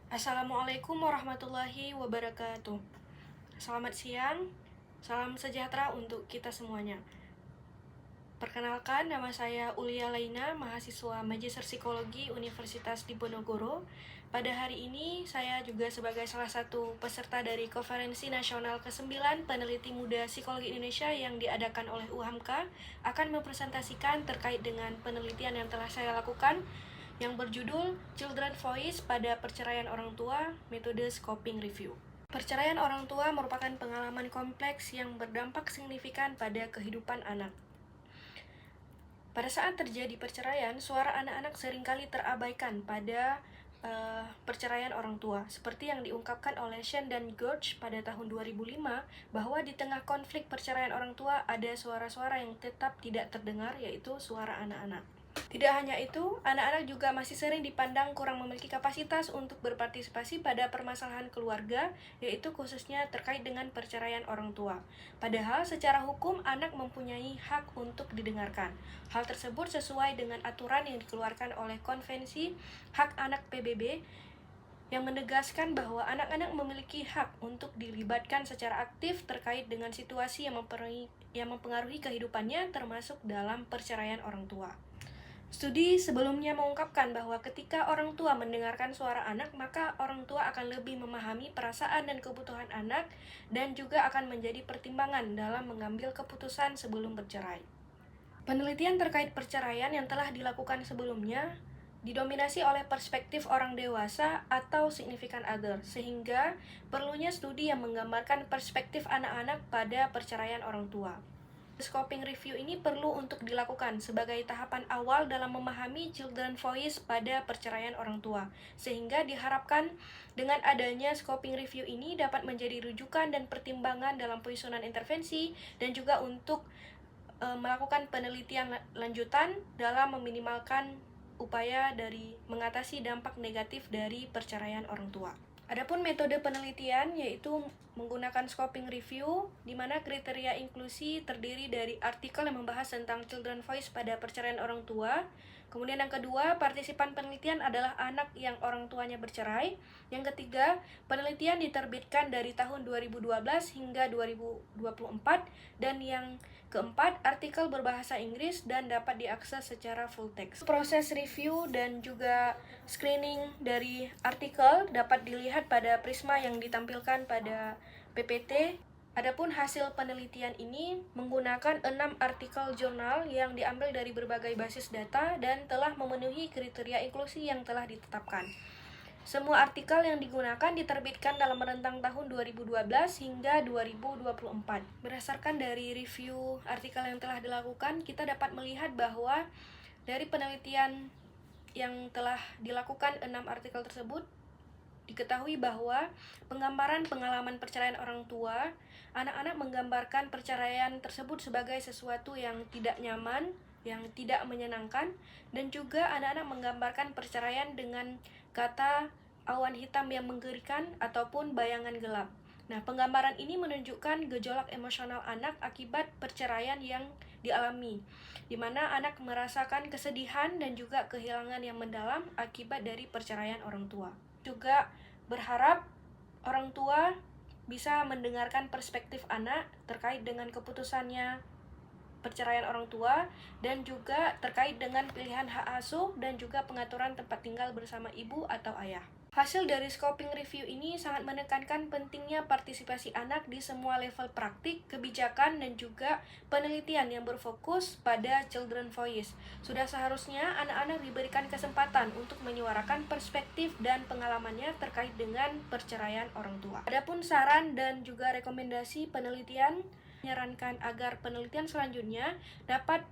Assalamualaikum warahmatullahi wabarakatuh. Selamat siang, salam sejahtera untuk kita semuanya. Perkenalkan, nama saya Ulia Laina, mahasiswa Magister Psikologi Universitas Diponegoro. Pada hari ini, saya juga sebagai salah satu peserta dari Konferensi Nasional ke-9 Peneliti Muda Psikologi Indonesia yang diadakan oleh UHAMKA akan mempresentasikan terkait dengan penelitian yang telah saya lakukan yang berjudul Children Voice pada Perceraian Orang Tua, Metode Scoping Review. Perceraian orang tua merupakan pengalaman kompleks yang berdampak signifikan pada kehidupan anak. Pada saat terjadi perceraian, suara anak-anak seringkali terabaikan pada perceraian orang tua, seperti yang diungkapkan oleh Shen dan George pada tahun 2005, bahwa di tengah konflik perceraian orang tua ada suara-suara yang tetap tidak terdengar, yaitu suara anak-anak. Tidak hanya itu, anak-anak juga masih sering dipandang kurang memiliki kapasitas untuk berpartisipasi pada permasalahan keluarga, yaitu khususnya terkait dengan perceraian orang tua. Padahal secara hukum anak mempunyai hak untuk didengarkan. Hal tersebut sesuai dengan aturan yang dikeluarkan oleh Konvensi Hak Anak PBB yang menegaskan bahwa anak-anak memiliki hak untuk dilibatkan secara aktif terkait dengan situasi yang mempengaruhi kehidupannya, termasuk dalam perceraian orang tua. Studi sebelumnya mengungkapkan bahwa ketika orang tua mendengarkan suara anak, maka orang tua akan lebih memahami perasaan dan kebutuhan anak dan juga akan menjadi pertimbangan dalam mengambil keputusan sebelum bercerai. Penelitian terkait perceraian yang telah dilakukan sebelumnya didominasi oleh perspektif orang dewasa atau significant other, sehingga perlunya studi yang menggambarkan perspektif anak-anak pada perceraian orang tua. Scoping review ini perlu untuk dilakukan sebagai tahapan awal dalam memahami children voice pada perceraian orang tua, sehingga diharapkan dengan adanya scoping review ini dapat menjadi rujukan dan pertimbangan dalam penyusunan intervensi dan juga untuk melakukan penelitian lanjutan dalam meminimalkan upaya dari mengatasi dampak negatif dari perceraian orang tua. Adapun metode penelitian yaitu menggunakan scoping review, di mana kriteria inklusi terdiri dari artikel yang membahas tentang children voice pada perceraian orang tua. Kemudian yang kedua, partisipan penelitian adalah anak yang orang tuanya bercerai. Yang ketiga, penelitian diterbitkan dari tahun 2012 hingga 2024. Dan yang keempat, artikel berbahasa Inggris dan dapat diakses secara full text. Proses review dan juga screening dari artikel dapat dilihat pada prisma yang ditampilkan pada PPT. Adapun hasil penelitian ini menggunakan 6 artikel jurnal yang diambil dari berbagai basis data dan telah memenuhi kriteria inklusi yang telah ditetapkan. Semua artikel yang digunakan diterbitkan dalam rentang tahun 2012 hingga 2024. Berdasarkan dari review artikel yang telah dilakukan, kita dapat melihat bahwa dari penelitian yang telah dilakukan 6 artikel tersebut, diketahui bahwa penggambaran pengalaman perceraian orang tua, anak-anak menggambarkan perceraian tersebut sebagai sesuatu yang tidak nyaman, yang tidak menyenangkan, dan juga anak-anak menggambarkan perceraian dengan kata awan hitam yang menggerikan ataupun bayangan gelap. Nah, penggambaran ini menunjukkan gejolak emosional anak akibat perceraian yang dialami, di mana anak merasakan kesedihan dan juga kehilangan yang mendalam akibat dari perceraian orang tua. Juga berharap orang tua bisa mendengarkan perspektif anak terkait dengan keputusannya perceraian orang tua dan juga terkait dengan pilihan hak asuh dan juga pengaturan tempat tinggal bersama ibu atau ayah. Hasil dari scoping review ini sangat menekankan pentingnya partisipasi anak di semua level praktik, kebijakan, dan juga penelitian yang berfokus pada children voice. Sudah seharusnya anak-anak diberikan kesempatan untuk menyuarakan perspektif dan pengalamannya terkait dengan perceraian orang tua. Adapun saran dan juga rekomendasi penelitian, menyarankan agar penelitian selanjutnya dapat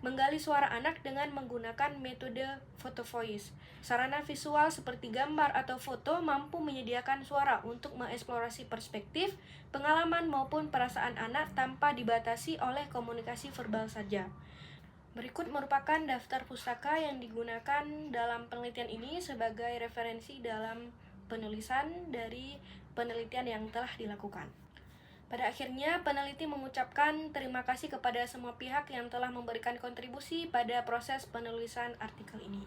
menggali suara anak dengan menggunakan metode photo voice. Sarana visual seperti gambar atau foto mampu menyediakan suara untuk mengeksplorasi perspektif, pengalaman maupun perasaan anak tanpa dibatasi oleh komunikasi verbal saja. Berikut merupakan daftar pustaka yang digunakan dalam penelitian ini sebagai referensi dalam penulisan dari penelitian yang telah dilakukan. Pada akhirnya, peneliti mengucapkan terima kasih kepada semua pihak yang telah memberikan kontribusi pada proses penulisan artikel ini.